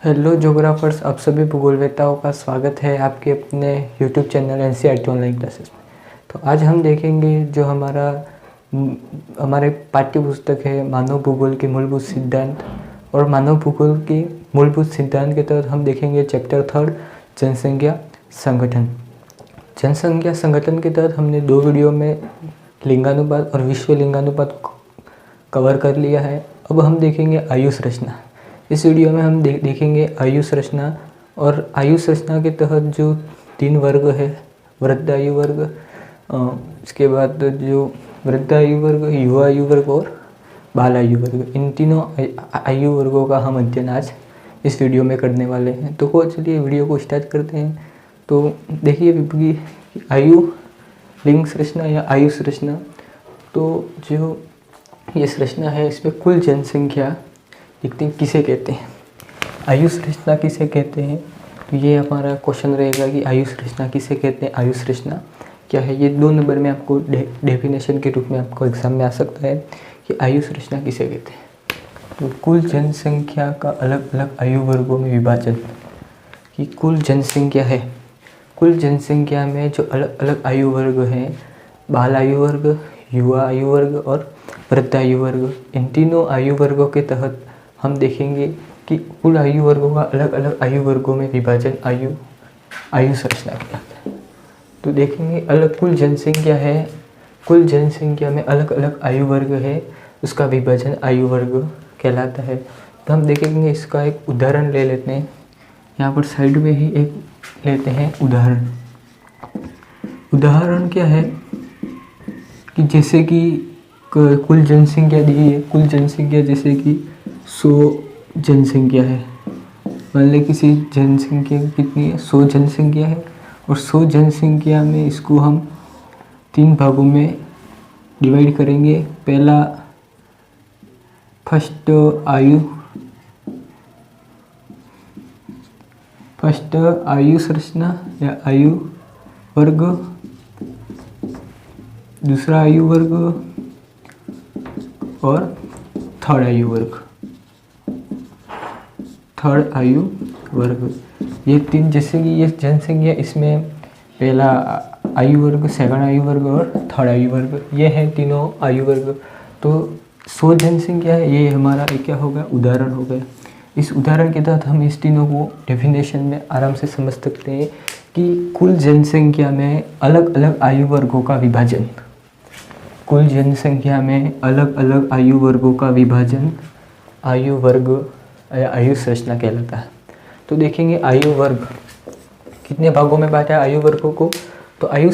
Hello ज्योग्राफर्स, आप सभी भूगोलवेत्ताओं का स्वागत है आपके अपने YouTube channel NCERT online classes में। तो आज हम देखेंगे जो हमारे पाठ्य पुस्तक है मानव भूगोल के मूलभूत सिद्धांत। और मानव भूगोल के मूलभूत सिद्धांत के तहत हम देखेंगे चैप्टर 3 जनसंख्या संगठन। जनसंख्या संगठन के तहत हमने 2 वीडियो में लिंगानुपात और विश्व लिंगानुपात कवर कर लिया है। अब हम देखेंगे आयु संरचना। इस वीडियो में हम देखेंगे आयु संरचना। और आयु संरचना के तहत जो 3 वर्ग है, वृद्ध आयु वर्ग, इसके बाद जो वृद्ध आयु वर्ग, युवा आयु वर्ग और बाल आयु वर्ग, इन तीनों आयु वर्गों का हम अध्ययन आज इस वीडियो में करने वाले हैं। तो चलिए वीडियो को स्टार्ट करते हैं। तो देखिए आयु लिंग संरचना या आयु संरचना। तो जो ये संरचना है इसमें कुल जनसंख्या देखते हैं किसे कहते हैं, आयु संरचना किसे कहते हैं। तो ये हमारा क्वेश्चन रहेगा कि आयु संरचना किसे कहते हैं, आयु संरचना क्या है। ये 2 नंबर में आपको डेफिनेशन के रूप में आपको एग्जाम में आ सकता है कि आयु संरचना किसे कहते हैं। तो कुल जनसंख्या का अलग अलग आयु वर्गों में विभाजन, कि कुल जनसंख्या है, कुल जनसंख्या में जो अलग अलग आयु वर्ग हैं, बाल आयु वर्ग, युवा आयु वर्ग और वृद्ध आयु वर्ग, इन तीनों आयु वर्गों के तहत हम देखेंगे कि कुल आयु वर्गों का अलग अलग आयु वर्गों में विभाजन आयु संरचना कहलाता है। तो देखेंगे अलग कुल जनसंख्या है, कुल जनसंख्या में अलग अलग आयु वर्ग है, उसका विभाजन आयु वर्ग कहलाता है। तो हम देखेंगे इसका एक उदाहरण ले लेते हैं। यहाँ पर साइड में ही एक लेते हैं उदाहरण। उदाहरण क्या है कि जैसे कि कुल जनसंख्या दी है, कुल जनसंख्या जैसे कि 100 जनसंख्या है। मान लें किसी जनसंख्या कितनी है, 100 जनसंख्या है। और 100 जनसंख्या में इसको हम 3 भागों में डिवाइड करेंगे। पहला फर्स्ट आयु संरचना या आयु वर्ग, दूसरा आयु वर्ग और थर्ड आयु वर्ग। ये 3 जैसे कि ये जनसंख्या, इसमें पहला आयु वर्ग, सेकंड आयु वर्ग और थर्ड आयु वर्ग, ये हैं तीनों आयु वर्ग। तो 100 जनसंख्या है, ये हमारा एक क्या होगा, उदाहरण हो गया। इस उदाहरण के तहत हम इस तीनों को डेफिनेशन में आराम से समझ सकते हैं कि कुल जनसंख्या में अलग अलग आयु वर्गों का विभाजन, कुल जनसंख्या में अलग अलग आयु वर्गों का विभाजन आयु वर्ग या आयु संरचना कहलाता है। तो देखेंगे आयु वर्ग कितने भागों में बांटा है आयु वर्गों को। तो आयु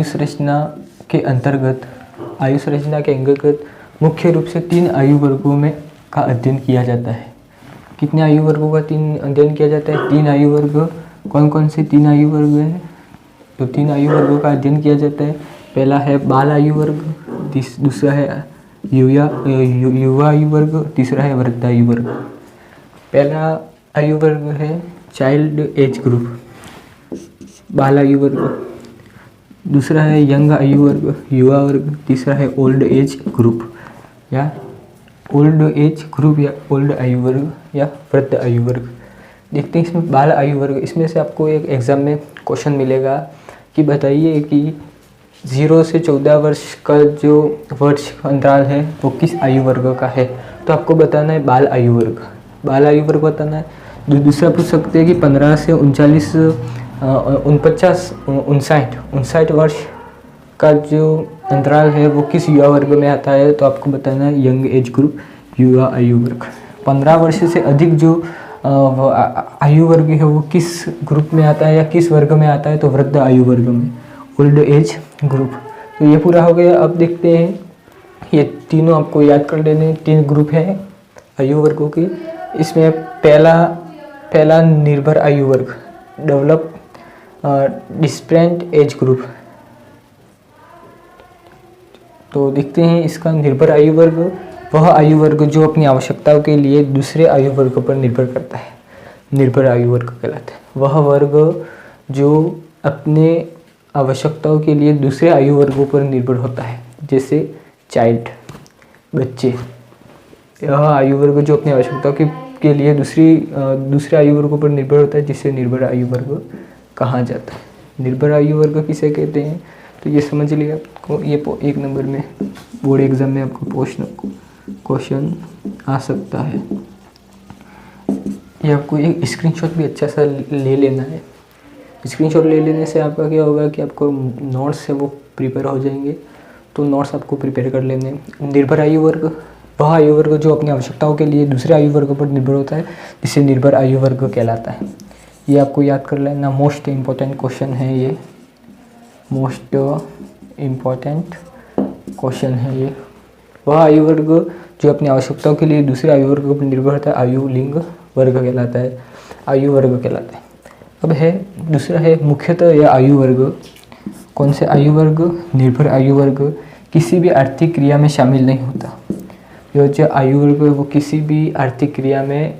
संरचना के अंतर्गत मुख्य रूप से 3 आयु वर्गों में का अध्ययन किया जाता है। कितने आयु वर्गों का अध्ययन किया जाता है, 3 आयु वर्ग। कौन कौन से 3 आयु वर्ग हैं? तो 3 आयु वर्गों का अध्ययन किया जाता है। पहला है बाल आयु वर्ग, दूसरा है युवा आयु वर्ग, तीसरा है वृद्ध आयु वर्ग। पहला आयु वर्ग है चाइल्ड एज ग्रुप, बाल आयु वर्ग। दूसरा है यंग आयु वर्ग, युवा वर्ग। तीसरा है ओल्ड एज ग्रुप या ओल्ड आयु वर्ग या वृद्ध आयु वर्ग। देखते हैं इसमें बाल आयु वर्ग। इसमें से आपको एक एग्जाम में क्वेश्चन मिलेगा कि बताइए कि 0 से 14 वर्ष का जो वर्ष अंतराल है वो किस आयु वर्ग का है। तो आपको बताना है बाल आयु वर्ग बताना है। दूसरा पूछ सकते हैं कि 15 से 59 वर्ष का जो अंतराल है वो किस युवा वर्ग में आता है। तो आपको बताना है यंग एज ग्रुप, युवा आयु वर्ग। 15 वर्ष से अधिक जो आयु वर्ग है वो किस ग्रुप में आता है या किस वर्ग में आता है। तो वृद्ध आयु वर्ग में, ओल्ड एज ग्रुप। तो ये पूरा हो गया। अब देखते हैं, ये तीनों आपको याद कर लेने, 3 ग्रुप हैं आयु वर्गों की। इसमें पहला निर्भर आयु वर्ग, डेवलप डिपेंडेंट एज ग्रुप। तो देखते हैं इसका निर्भर आयु वर्ग, वह आयु वर्ग जो अपनी आवश्यकताओं के लिए दूसरे आयु वर्ग पर निर्भर करता है, निर्भर आयु वर्ग कहलाता है। वह वर्ग जो अपने आवश्यकताओं के लिए दूसरे आयु वर्गों पर निर्भर होता है, जैसे चाइल्ड, बच्चे। यह आयु वर्ग जो अपनी आवश्यकताओं के लिए दूसरे आयु वर्गों पर निर्भर होता है, जिसे निर्भर आयु वर्ग कहा जाता है। निर्भर आयु वर्ग किसे कहते हैं, तो ये समझ लिया आपको। ये 1 नंबर में बोर्ड एग्जाम में आपको क्वेश्चन आ सकता है। ये आपको एक स्क्रीनशॉट भी अच्छा सा ले लेना है। स्क्रीनशॉट ले लेने से आपका क्या होगा कि आपको नोट्स है वो प्रिपेयर हो जाएंगे। तो नोट्स आपको प्रिपेयर कर लेने हैं। निर्भर आयु वर्ग वह आयु वर्ग जो अपनी आवश्यकताओं के लिए दूसरे आयु वर्ग पर निर्भर होता है, जिसे निर्भर आयु वर्ग कहलाता है। ये आपको याद कर लेना, मोस्ट इम्पोर्टेंट क्वेश्चन है ये, मोस्ट इम्पोर्टेंट क्वेश्चन है ये। वह आयु वर्ग जो अपनी आवश्यकताओं के लिए दूसरे आयु वर्ग पर निर्भर होता है, आयु लिंग वर्ग कहलाता है, आयु वर्ग कहलाता है। अब है दूसरा है मुख्यतः यह आयु वर्ग, कौन से आयु वर्ग, निर्भर आयु वर्ग किसी भी आर्थिक क्रिया में शामिल नहीं होता। यह जो आयु वर्ग है वो किसी भी आर्थिक क्रिया में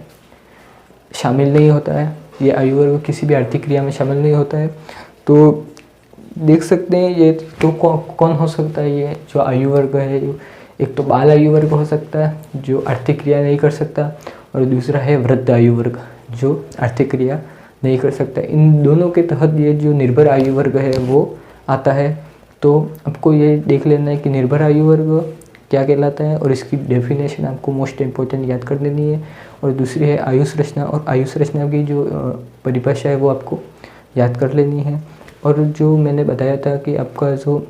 शामिल नहीं होता है। ये आयु वर्ग किसी भी आर्थिक क्रिया में शामिल नहीं होता है। तो देख सकते हैं ये तो कौन हो सकता है, ये जो आयु वर्ग है, एक तो बाल आयु वर्ग हो सकता है जो आर्थिक क्रिया नहीं कर सकता, और दूसरा है वृद्ध आयु वर्ग जो आर्थिक क्रिया नहीं कर सकता। इन दोनों के तहत ये जो निर्भर आयु वर्ग है वो आता है। तो आपको ये देख लेना है कि निर्भर आयु वर्ग क्या कहलाता है, और इसकी डेफिनेशन आपको मोस्ट इम्पोर्टेंट याद कर लेनी है। और दूसरी है आयु संरचना, और आयु संरचना की जो परिभाषा है वो आपको याद कर लेनी है। और जो मैंने बताया था कि आपका जो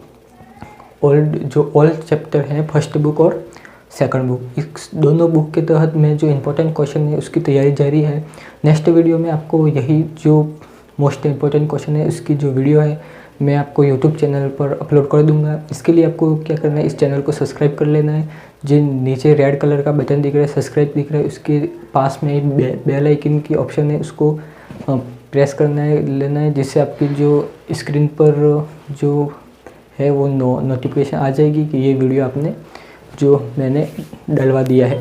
ओल्ड चैप्टर है, फर्स्ट बुक और सेकंड बुक, इस दोनों बुक के तहत में जो इम्पोर्टेंट क्वेश्चन है उसकी तैयारी जारी है। नेक्स्ट वीडियो में आपको यही जो मोस्ट इम्पोर्टेंट क्वेश्चन है उसकी जो वीडियो है मैं आपको यूट्यूब चैनल पर अपलोड कर दूंगा। इसके लिए आपको क्या करना है, इस चैनल को सब्सक्राइब कर लेना है। जो नीचे रेड कलर का बटन दिख रहा है, सब्सक्राइब दिख रहा है, उसके पास में एक बेल आइकन की ऑप्शन है, उसको प्रेस करना है, लेना है, जिससे आपकी जो स्क्रीन पर जो है वो नोटिफिकेशन आ जाएगी कि ये वीडियो आपने जो मैंने डलवा दिया है।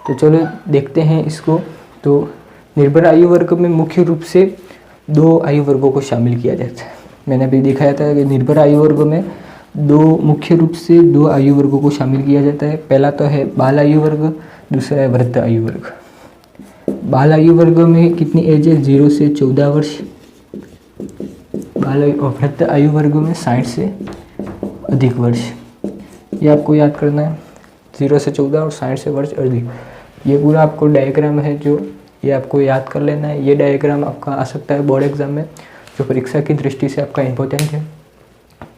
तो चलो देखते हैं इसको। तो निर्भर आयु वर्ग में मुख्य रूप से 2 आयु वर्गों को शामिल किया जाता है। मैंने अभी दिखाया था कि निर्भर आयु वर्ग में मुख्य रूप से 2 आयु वर्गों को शामिल किया जाता है। पहला तो है बाल आयु वर्ग, दूसरा है वृद्ध आयु वर्ग। बाल आयु वर्ग में कितनी एज है, 0 से 14 वर्ष। वृद्ध आयु वर्ग में 60 से अधिक वर्ष। ये आपको याद करना है, 0 से 14 और 60 से वर्ष अधिक। ये पूरा आपको डायग्राम है जो ये आपको याद कर लेना है। ये डायग्राम आपका आ सकता है बोर्ड एग्जाम में, जो परीक्षा की दृष्टि से आपका इम्पोर्टेंट है।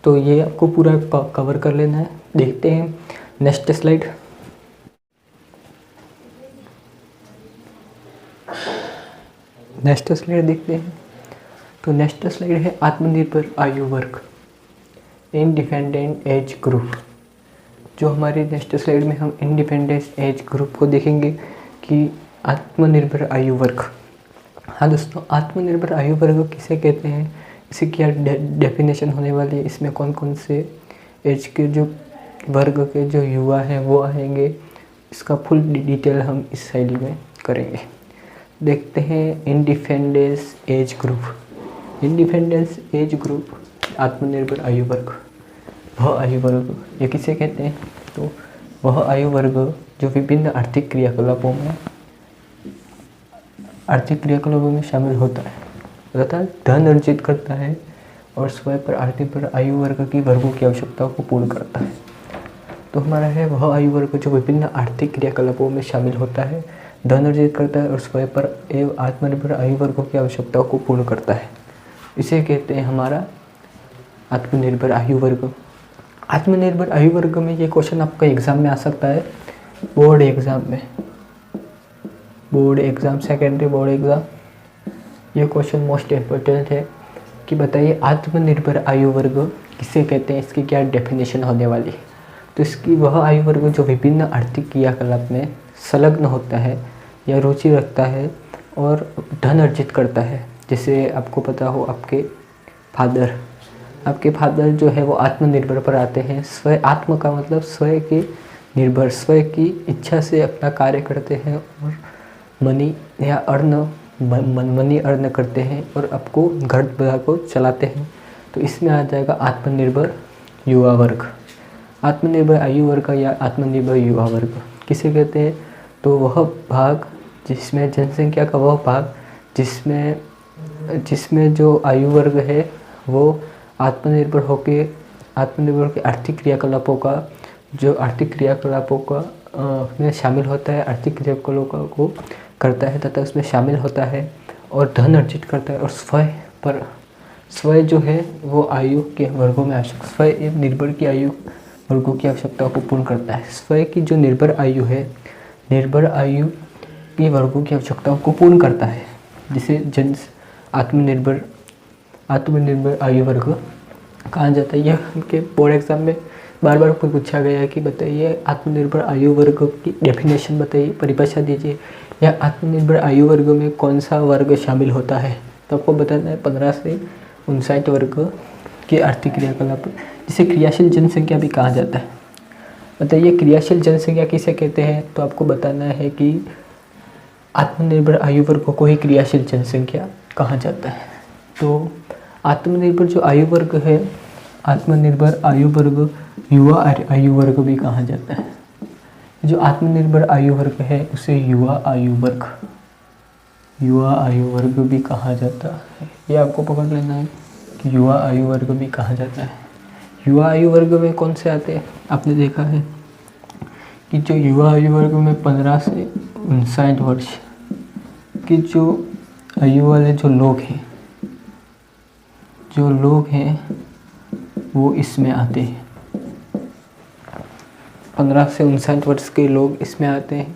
तो ये आपको पूरा कवर कर लेना है। देखते हैं नेक्स्ट स्लाइड। नेक्स्ट स्लाइड देखते हैं। तो नेक्स्ट स्लाइड है आत्मनिर्भर आयु वर्ग, इंडिपेंडेंट एज ग्रुप। जो हमारे नेक्स्ट स्लाइड में हम इंडिपेंडेंट एज ग्रुप को देखेंगे कि आत्मनिर्भर आयु वर्ग। हाँ दोस्तों, आत्मनिर्भर आयु वर्ग किसे कहते हैं, इसकी क्या डेफिनेशन होने वाली है, इसमें कौन कौन से एज के जो वर्ग के जो युवा हैं वो आएंगे, इसका फुल डिटेल हम इस शैली में करेंगे। देखते हैं independence age group. Independence age group, आत्मनिर्भर आयु वर्ग, वह आयु वर्ग ये किसे कहते हैं, तो वह आयु वर्ग जो विभिन्न आर्थिक क्रियाकलापों में शामिल होता है, अर्थात धन अर्जित करता है और स्वयं पर आर्थिक पर आयु वर्ग की वर्गों की आवश्यकताओं को पूर्ण करता है। तो हमारा है वह आयु वर्ग जो विभिन्न आर्थिक क्रियाकलापों में शामिल होता है, धन अर्जित करता है और स्वयं पर एवं आत्मनिर्भर आयु वर्गों की आवश्यकताओं को पूर्ण करता है। इसे कहते हैं हमारा आत्मनिर्भर आयु वर्ग। आत्मनिर्भर आयु वर्ग में ये क्वेश्चन आपका एग्जाम में आ सकता है, बोर्ड एग्जाम में, board exam, secondary board exam. ये क्वेश्चन मोस्ट इम्पोर्टेंट है कि बताइए आत्मनिर्भर आयु वर्ग किसे कहते हैं, इसकी क्या डेफिनेशन होने वाली है। तो इसकी वह आयु वर्ग जो विभिन्न आर्थिक क्रियाकलाप में संलग्न होता है या रुचि रखता है और धन अर्जित करता है। जैसे आपको पता हो आपके फादर जो है वो आत्मनिर्भर पर आते हैं। स्वयं आत्म का मतलब स्वयं के निर्भर, स्वयं की इच्छा से अपना कार्य करते हैं और मनी अर्न करते हैं और आपको घर परिवार को चलाते हैं। तो इसमें आ जाएगा आत्मनिर्भर युवा वर्ग। आत्मनिर्भर आयु वर्ग या आत्मनिर्भर युवा वर्ग किसे कहते हैं, तो वह भाग जिसमें जनसंख्या का वह भाग जिसमें जो आयु वर्ग है वो आत्मनिर्भर होकर आर्थिक क्रियाकलापों का में शामिल होता है, आर्थिक क्रियाकलापों को करता है तथा उसमें शामिल होता है और धन अर्जित करता है और स्वयं जो है वो आयु के वर्गों में स्वयं निर्भर की आयु वर्गों की आवश्यकताओं को पूर्ण करता है। स्वयं की जो निर्भर आयु है, निर्भर आयु के वर्गों की आवश्यकताओं को पूर्ण करता है, जिसे आत्मनिर्भर आयु वर्ग कहा जाता है। यह उनके बोर्ड एग्जाम में बार बार पूछा गया है कि बताइए आत्मनिर्भर आयु वर्ग की डेफिनेशन बताइए, परिभाषा दीजिए, या आत्मनिर्भर आयु वर्ग में कौन सा वर्ग शामिल होता है। तो आपको बताना है 15 से 59 वर्ग के आर्थिक क्रियाकलाप, जिसे क्रियाशील जनसंख्या भी कहा जाता है। बताइए क्रियाशील जनसंख्या किसे कहते हैं। तो आपको बताना है कि आत्मनिर्भर आयु वर्ग को ही क्रियाशील जनसंख्या कहा जाता है। तो आत्मनिर्भर जो आयु वर्ग है, आत्मनिर्भर आयु वर्ग युवा आयु वर्ग भी कहा जाता है। जो आत्मनिर्भर आयु वर्ग है उसे युवा आयु वर्ग भी कहा जाता है। ये आपको पकड़ लेना है कि युवा आयु वर्ग भी कहा जाता है। युवा आयु वर्ग में कौन से आते हैं। आपने देखा है कि जो युवा आयु वर्ग में 15 से 59 वर्ष की जो आयु वाले जो लोग हैं वो इसमें आते हैं। 15 से 59 वर्ष के लोग इसमें आते हैं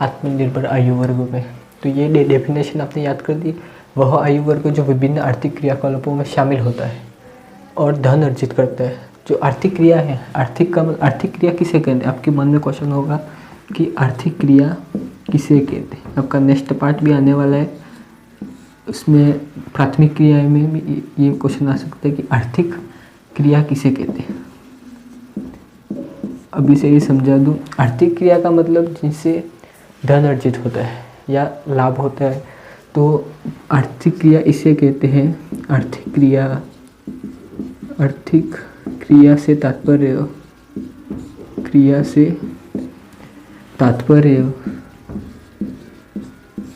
आत्मनिर्भर आयु वर्ग में। तो ये डेफिनेशन आपने याद कर दी। वह आयु वर्ग जो विभिन्न आर्थिक क्रियाकलापों में शामिल होता है और धन अर्जित करता है। जो आर्थिक क्रिया है, आर्थिक क्रिया किसे कहते हैं। आपके मन में क्वेश्चन होगा कि आर्थिक क्रिया किसे कहते हैं। आपका नेक्स्ट पार्ट भी आने वाला है, उसमें प्राथमिक क्रिया में भी ये क्वेश्चन आ सकता है कि आर्थिक क्रिया किसे कहते हैं। अभी से ही समझा दूँ। आर्थिक क्रिया का मतलब जिनसे धन अर्जित होता है या लाभ होता है, तो आर्थिक क्रिया इसे कहते हैं। आर्थिक क्रिया से तात्पर्य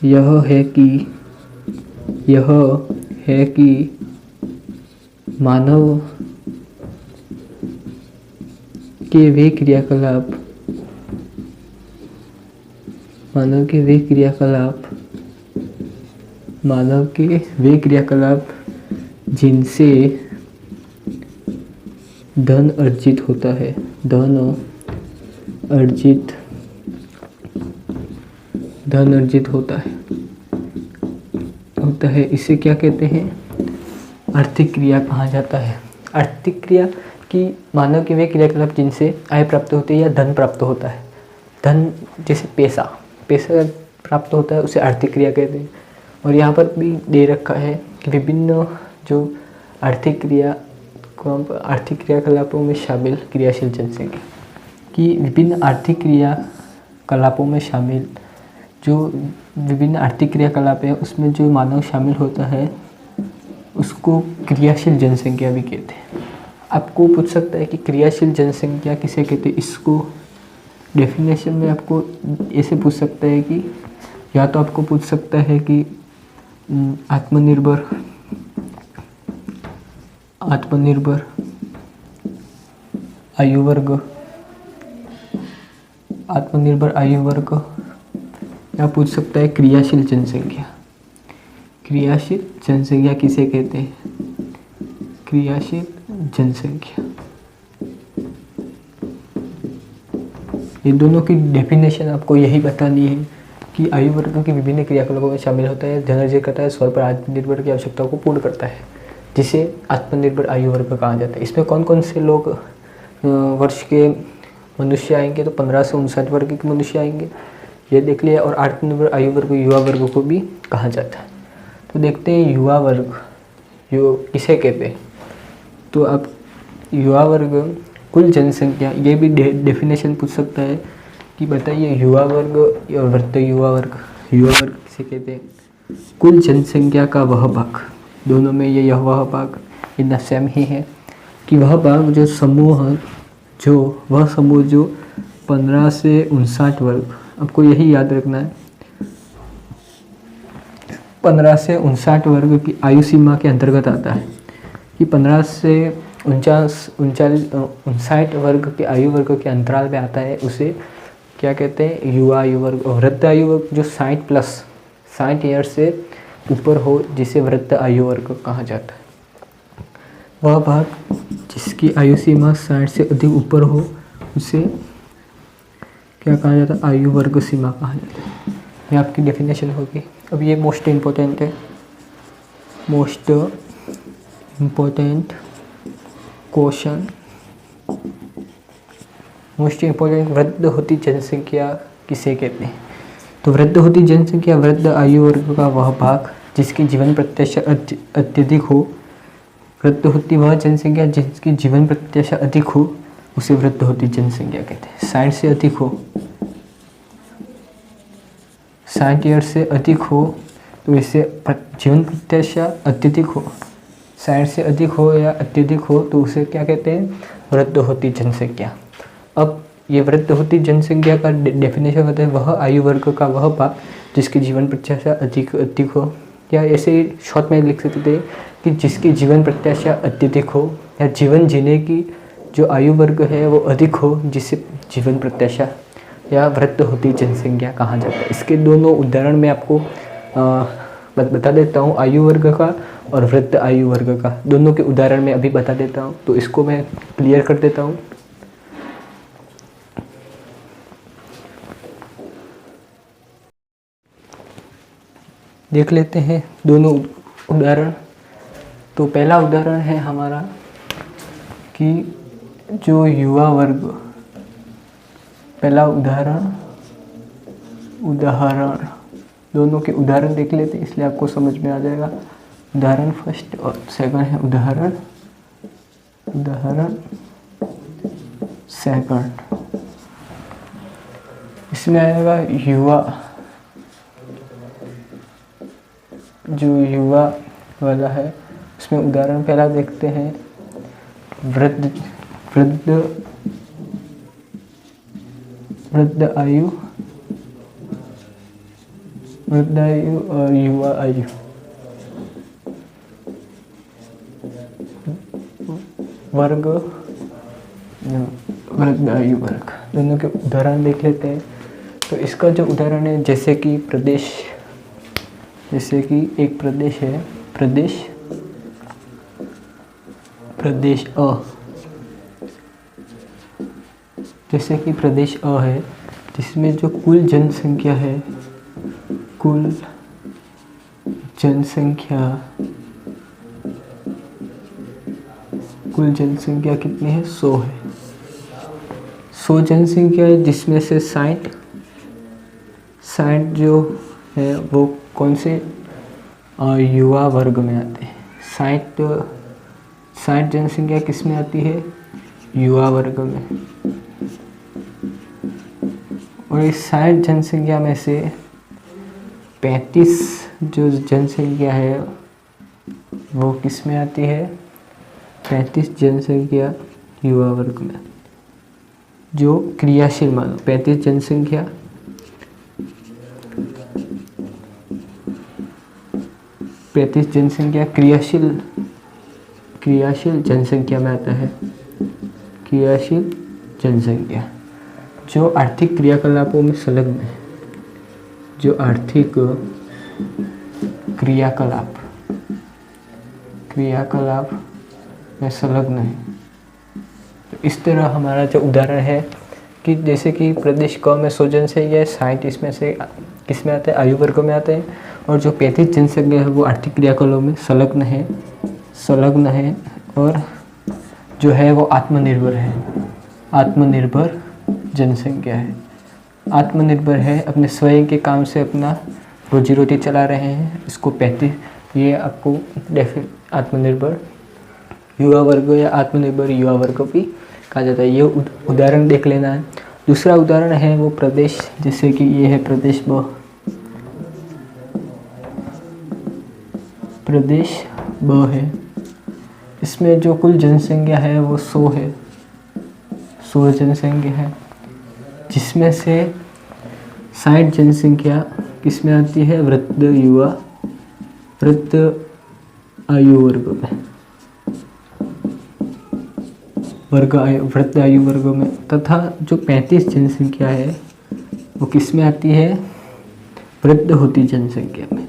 यह है कि मानव के वे क्रियाकलाप जिनसे धन अर्जित होता है, धन अर्जित होता है, इसे क्या कहते हैं, आर्थिक क्रिया कहा जाता है। आर्थिक क्रिया कि मानव के वे क्रियाकलाप जिनसे आय प्राप्त होती है या धन प्राप्त होता है। धन जैसे पैसा प्राप्त होता है उसे आर्थिक क्रिया कहते हैं। और यहाँ पर भी दे रखा है कि विभिन्न जो आर्थिक क्रियाकलापों में शामिल क्रियाशील जनसंख्या कि विभिन्न आर्थिक क्रियाकलापों में शामिल जो विभिन्न आर्थिक क्रियाकलाप है उसमें जो मानव शामिल होता है उसको क्रियाशील जनसंख्या भी कहते हैं। आपको पूछ सकता है कि क्रियाशील जनसंख्या किसे कहते हैं। इसको डेफिनेशन में आपको ऐसे पूछ सकता है कि या तो आपको पूछ सकता है कि आत्मनिर्भर आयु वर्ग या पूछ सकता है क्रियाशील जनसंख्या। क्रियाशील जनसंख्या किसे कहते हैं। क्रियाशील जनसंख्या, ये दोनों की डेफिनेशन आपको यही बतानी है कि आयु वर्ग के विभिन्न क्रियाकलापों में शामिल होता है, धन अर्जित करता है, स्वर पर आत्मनिर्भर की आवश्यकताओं को पूर्ण करता है, जिसे आत्मनिर्भर आयु वर्ग कहा जाता है। इसमें कौन कौन से लोग वर्ष के मनुष्य आएंगे, तो 15 से 59 वर्ग के मनुष्य आएंगे, ये देख लिया। और आत्मनिर्भर आयु वर्ग युवा वर्ग को भी कहा जाता है। तो देखते हैं युवा वर्ग किसे कहते हैं। तो अब युवा वर्ग कुल जनसंख्या, ये भी डेफिनेशन पूछ सकता है कि बताइए युवा वर्ग और वृद्ध युवा वर्ग किसे कहते हैं। कुल जनसंख्या का वह भाग, दोनों में यह वह भाग इतना सेम ही है कि वह भाग जो समूह जो 15 से 59 वर्ग, आपको यही याद रखना है 15 से 59 वर्ग की आयु सीमा के अंतर्गत आता है। कि 15 से 59 वर्ग के आयु वर्ग के अंतराल में आता है, उसे क्या कहते हैं, युवा आयु वर्ग। वृद्ध आयु वर्ग जो 60 ईयर से ऊपर हो, जिसे वृद्ध आयु वर्ग कहा जाता है। वह भाग जिसकी आयु सीमा 60 से अधिक ऊपर हो, उसे क्या कहा जाता है, आयु वर्ग सीमा कहा जाता है। ये आपकी डेफिनेशन होगी। अब ये मोस्ट इम्पोर्टेंट है, most important question. Most important, वृद्ध होती जनसंख्या किसे कहते हैं? तो वृद्ध होती जनसंख्या वृद्ध आयु वर्ग का वह भाग जिसकी जीवन प्रत्याशा अत्यधिक हो। वृद्ध होती वह जनसंख्या जिसकी जीवन प्रत्याशा अधिक हो, उसे वृद्ध होती जनसंख्या कहते हैं। 60 से अधिक हो, 60 ईयर से अधिक हो तो इसे जीवन प्रत्याशा अत्यधिक हो। 60 से अधिक हो या अत्यधिक हो तो उसे क्या कहते हैं, वृद्ध होती जनसंख्या। अब ये वृद्ध होती जनसंख्या का डेफिनेशन होता है वह आयु वर्ग का वह भाग जिसकी जीवन प्रत्याशा अधिक हो, या ऐसे ही शॉर्ट में लिख सकते थे कि जिसकी जीवन प्रत्याशा अत्यधिक हो, या जीवन जीने की जो आयु वर्ग है वो अधिक हो, जिससे जीवन प्रत्याशा या वृद्ध होती जनसंख्या कहा जाता है। इसके दोनों उदाहरण मैं आपको बता देता हूँ, आयु वर्ग का और वृद्ध आयु वर्ग का, दोनों के उदाहरण मैं अभी बता देता हूँ। तो इसको मैं क्लियर कर देता हूँ। देख लेते हैं दोनों उदाहरण। तो पहला उदाहरण है हमारा कि जो युवा वर्ग, पहला उदाहरण दोनों के उदाहरण देख लेते हैं, इसलिए आपको समझ में आ जाएगा। उदाहरण फर्स्ट और सेकंड है उदाहरण सेकंड। इसमें आएगा युवा, जो युवा वाला है उसमें उदाहरण पहला देखते हैं, वृद्ध आयु और युवा आयु। वर्ग, वृद्ध आयु वर्ग, दोनों के उदाहरण देख लेते हैं। तो इसका जो उदाहरण है, जैसे कि एक प्रदेश है, प्रदेश अ, जैसे कि प्रदेश अ है, जिसमें जो कुल जनसंख्या है, कुल जनसंख्या कितनी है, 100 है। 100 जनसंख्या है, जिसमें से 60 जो है वो कौन से युवा वर्ग में आते हैं। 60 जनसंख्या किस में आती है, युवा वर्ग में। और इस 60 जनसंख्या में से 35 जो जनसंख्या है वो किस में आती है, 35 जनसंख्या युवा वर्ग में, जो क्रियाशील मानो। 35 जनसंख्या क्रियाशील जनसंख्या में आता है। क्रियाशील जनसंख्या जो आर्थिक क्रियाकलापों में संलग्न है, जो आर्थिक क्रियाकलाप में संलग्न है। तो इस तरह हमारा जो उदाहरण है कि जैसे कि प्रदेश क में 100 जनसंख्या है, 60 इसमें से किस में आते हैं, आयु वर्ग में आते हैं। और जो 35 जनसंख्या है वो आर्थिक क्रियाकलापों में संलग्न है और जो है वो आत्मनिर्भर जनसंख्या है। आत्मनिर्भर है, अपने स्वयं के काम से अपना रोजी रोटी चला रहे हैं। इसको 35, ये आपको आत्मनिर्भर युवा वर्ग या आत्मनिर्भर युवा वर्ग भी कहा जाता है। ये उदाहरण देख लेना है। दूसरा उदाहरण है वो प्रदेश, जैसे कि ये है प्रदेश ब है। इसमें जो कुल जनसंख्या है वो 100 है, 100 जनसंख्या है, जिसमें से 60 जनसंख्या किस में आती है, वृद्ध युवा वृद्ध आयु वर्ग में, वृद्ध आयु वर्ग में। तथा जो 35 जनसंख्या है वो किस में आती है? वृद्ध होती जनसंख्या में,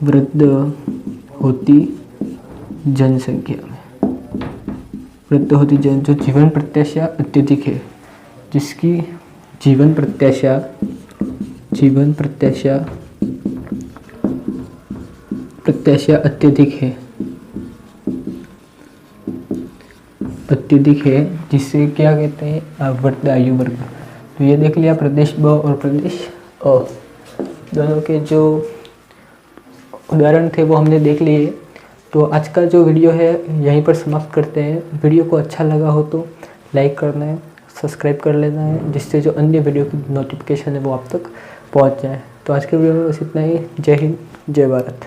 वृद्ध होती जनसंख्या में। वृद्ध होती जो जीवन प्रत्याशा अत्यधिक है, जिसकी जीवन प्रत्याशा अत्यधिक है, जिसे क्या कहते हैं? वृद्ध आयु वर्ग। तो ये देख लिया प्रदेश ब और प्रदेश अ, दोनों के जो उदाहरण थे वो हमने देख लिए। तो आज का जो वीडियो है यहीं पर समाप्त करते हैं। वीडियो को अच्छा लगा हो तो लाइक करना है, सब्सक्राइब कर लेना है, जिससे जो अन्य वीडियो की नोटिफिकेशन है वो आप तक पहुंच जाए। तो आज के वीडियो में बस इतना ही। जय हिंद, जय भारत।